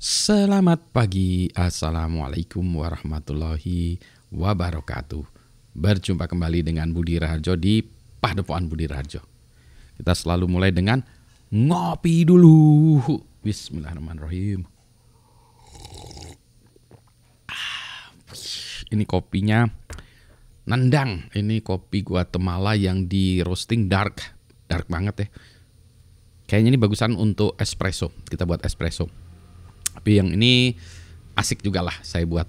Selamat pagi, Assalamualaikum warahmatullahi wabarakatuh. Berjumpa kembali dengan Budi Raharjo di Padepokan Budi Raharjo. Kita selalu mulai dengan ngopi dulu. Bismillahirrahmanirrahim. Ini kopinya nendang. Ini kopi Guatemala yang di roasting dark banget ya. Kayaknya ini bagusan untuk espresso. Kita buat espresso. Tapi yang ini asik juga lah, saya buat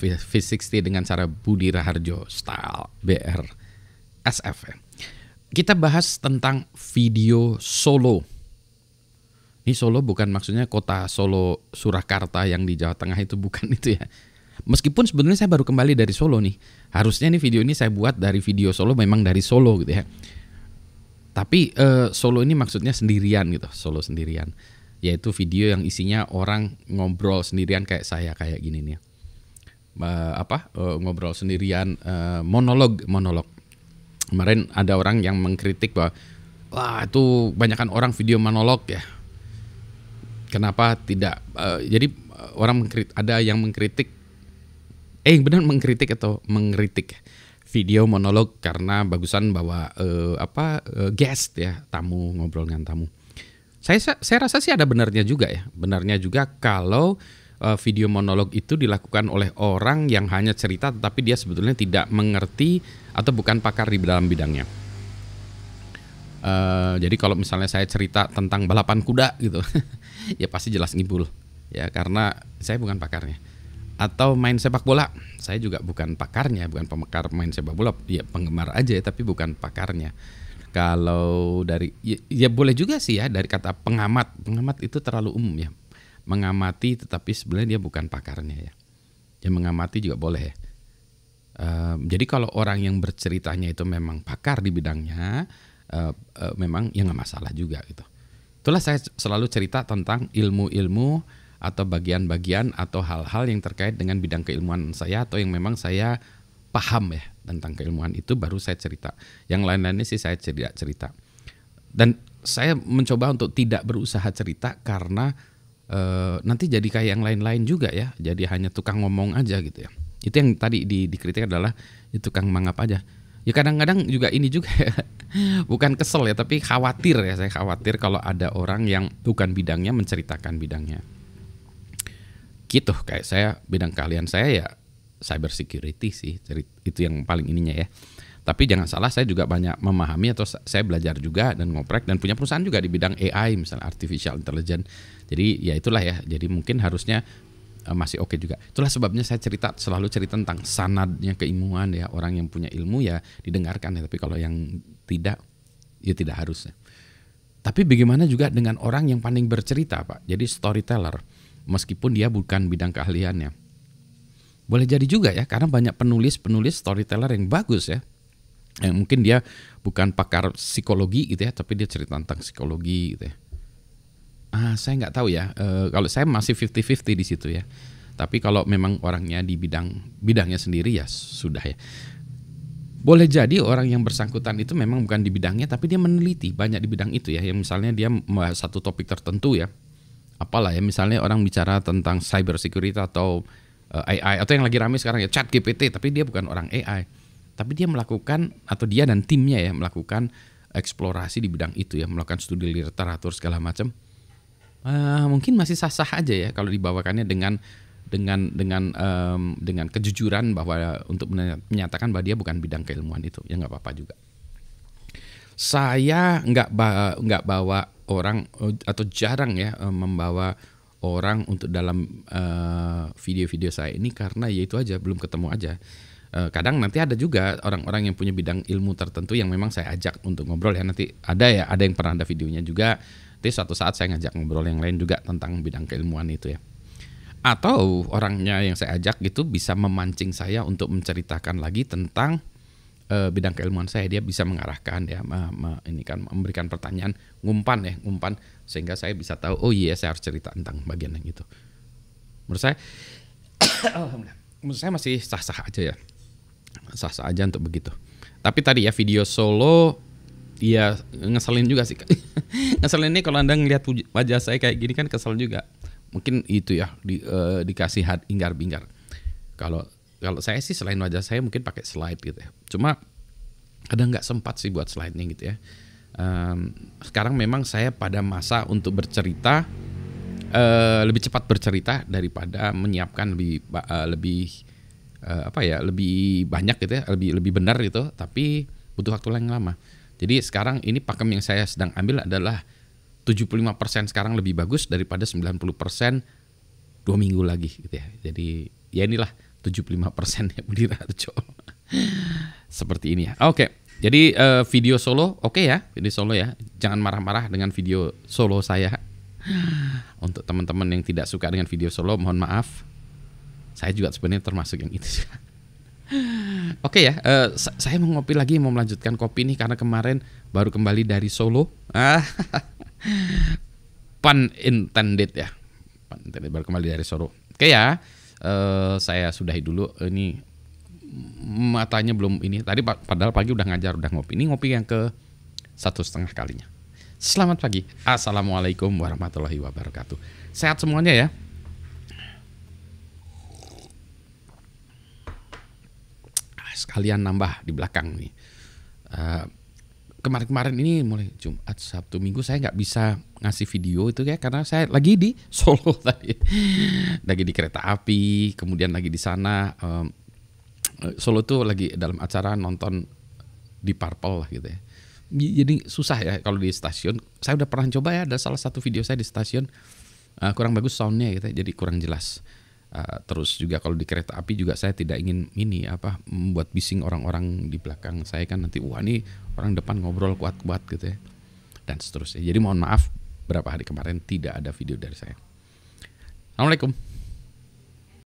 V60 dengan cara Budi Raharjo style BR SF. Kita bahas tentang video Solo. Ini Solo bukan maksudnya kota Solo Surakarta yang di Jawa Tengah itu, bukan itu ya. Meskipun sebenarnya saya baru kembali dari Solo nih. Harusnya nih video ini saya buat dari video Solo, memang dari Solo gitu ya. Tapi Solo ini maksudnya sendirian gitu, Solo sendirian. Yaitu video yang isinya orang ngobrol sendirian kayak saya, kayak gini nih. Ngobrol sendirian, monolog. Kemarin ada orang yang mengkritik bahwa wah itu banyakan orang video monolog ya. Kenapa tidak? Jadi orang ada yang mengkritik, benar mengkritik atau mengkritik video monolog karena bagusan bawa guest ya, tamu, ngobrol dengan tamu. Saya rasa sih ada benarnya juga ya. Benarnya juga kalau video monolog itu dilakukan oleh orang yang hanya cerita tetapi dia sebetulnya tidak mengerti atau bukan pakar di dalam bidangnya. Jadi kalau misalnya saya cerita tentang balapan kuda gitu, ya pasti jelas ngibul ya, karena saya bukan pakarnya. Atau main sepak bola, saya juga bukan pakarnya, bukan pemakar main sepak bola, ya penggemar aja tapi bukan pakarnya. Kalau dari ya boleh juga sih ya dari kata pengamat itu terlalu umum ya, mengamati tetapi sebenarnya dia bukan pakarnya ya. Ya mengamati juga boleh ya. Jadi kalau orang yang berceritanya itu memang pakar di bidangnya, memang ya nggak masalah juga gitu. Itulah saya selalu cerita tentang ilmu-ilmu atau bagian-bagian atau hal-hal yang terkait dengan bidang keilmuan saya atau yang memang saya paham ya tentang keilmuan itu, baru saya cerita. Yang lain-lainnya sih saya tidak cerita. Dan saya mencoba untuk tidak berusaha cerita karena nanti jadi kayak yang lain-lain juga ya. Jadi hanya tukang ngomong aja gitu ya. Itu yang tadi dikritik adalah itu tukang mangap aja. Ya kadang-kadang juga ini juga ya. Bukan kesel ya, tapi khawatir ya. Saya khawatir kalau ada orang yang bukan bidangnya menceritakan bidangnya. Gitu, kayak saya, bidang keahlian saya ya cyber security sih, itu yang paling ininya ya. Tapi jangan salah, saya juga banyak memahami atau saya belajar juga dan ngoprek dan punya perusahaan juga di bidang AI, misalnya artificial intelligence. Jadi ya itulah ya, jadi mungkin harusnya masih oke juga. Itulah sebabnya saya selalu cerita tentang sanadnya keilmuan ya. Orang yang punya ilmu ya didengarkan ya, tapi kalau yang tidak, ya tidak harus ya. Tapi bagaimana juga dengan orang yang pandai bercerita Pak, jadi storyteller, meskipun dia bukan bidang keahliannya. Boleh jadi juga ya, karena banyak penulis storyteller yang bagus ya. Yang mungkin dia bukan pakar psikologi gitu ya, tapi dia cerita tentang psikologi gitu ya. Saya nggak tahu ya. Kalau saya masih 50-50 di situ ya. Tapi kalau memang orangnya di bidangnya sendiri ya sudah ya. Boleh jadi orang yang bersangkutan itu memang bukan di bidangnya, tapi dia meneliti banyak di bidang itu ya. Yang misalnya dia membahas satu topik tertentu ya. Apalah ya, misalnya orang bicara tentang cyber security atau AI atau yang lagi ramai sekarang ya ChatGPT, tapi dia bukan orang AI, tapi dia melakukan, atau dia dan timnya ya melakukan eksplorasi di bidang itu ya, melakukan studi literatur segala macam. Mungkin masih sah-sah aja ya kalau dibawakannya dengan kejujuran bahwa untuk menyatakan bahwa dia bukan bidang keilmuan itu, ya nggak apa-apa juga. Saya nggak bawa orang atau jarang ya membawa orang untuk dalam video-video saya ini karena ya itu aja, belum ketemu aja. Kadang nanti ada juga orang-orang yang punya bidang ilmu tertentu yang memang saya ajak untuk ngobrol ya. Nanti ada yang pernah ada videonya juga. Nanti suatu saat saya ngajak ngobrol yang lain juga tentang bidang keilmuan itu ya. Atau orangnya yang saya ajak gitu bisa memancing saya untuk menceritakan lagi tentang bidang keilmuan saya. Dia bisa mengarahkan ya, ini kan memberikan pertanyaan, ngumpan sehingga saya bisa tahu, oh iya saya harus cerita tentang bagian yang itu. Menurut saya masih sah-sah aja ya, sah-sah aja untuk begitu. Tapi tadi ya video Solo Iya, ngeselin juga sih. Ngeselin nih kalau Anda ngelihat wajah saya kayak gini kan kesel juga. mungkin itu ya dikasih hingar-bingar. Kalau saya sih selain wajah saya mungkin pakai slide gitu ya. Cuma kadang nggak sempat sih buat slide-nya gitu ya. Sekarang memang saya pada masa untuk bercerita, lebih cepat bercerita daripada menyiapkan lebih banyak gitu ya, lebih benar gitu, tapi butuh waktu yang lama. Jadi sekarang ini pakem yang saya sedang ambil adalah 75% sekarang lebih bagus daripada 90% 2 minggu lagi gitu ya. Jadi ya inilah 75% ya Budi Raharjo. Seperti ini ya. Oke. Jadi video solo oke ya, video solo ya. Jangan marah-marah dengan video solo saya. Untuk teman-teman yang tidak suka dengan video solo, mohon maaf. Saya juga sebenarnya termasuk yang itu. Oke ya, saya mau ngopi lagi, mau melanjutkan kopi nih karena kemarin baru kembali dari Solo. Pun intended ya. Pun intended, baru kembali dari Solo. Oke ya, saya sudahi dulu. Ini matanya belum ini. Tadi padahal pagi udah ngajar, udah ngopi. Ini ngopi yang ke 1,5 kalinya. Selamat pagi. Assalamualaikum warahmatullahi wabarakatuh. Sehat semuanya ya. Sekalian nambah di belakang nih. Kemarin-kemarin ini mulai Jumat, Sabtu, Minggu saya nggak bisa ngasih video itu ya karena saya lagi di Solo tadi, lagi di kereta api, kemudian lagi di sana. Solo tuh lagi dalam acara nonton di Purple lah gitu ya. Jadi susah ya kalau di stasiun. Saya udah pernah coba ya, ada salah satu video saya di stasiun kurang bagus soundnya gitu ya, jadi kurang jelas. Terus juga kalau di kereta api juga saya tidak ingin membuat bising orang-orang di belakang saya kan nanti wah ini orang depan ngobrol kuat-kuat gitu ya dan seterusnya. Jadi mohon maaf beberapa hari kemarin tidak ada video dari saya. Assalamualaikum.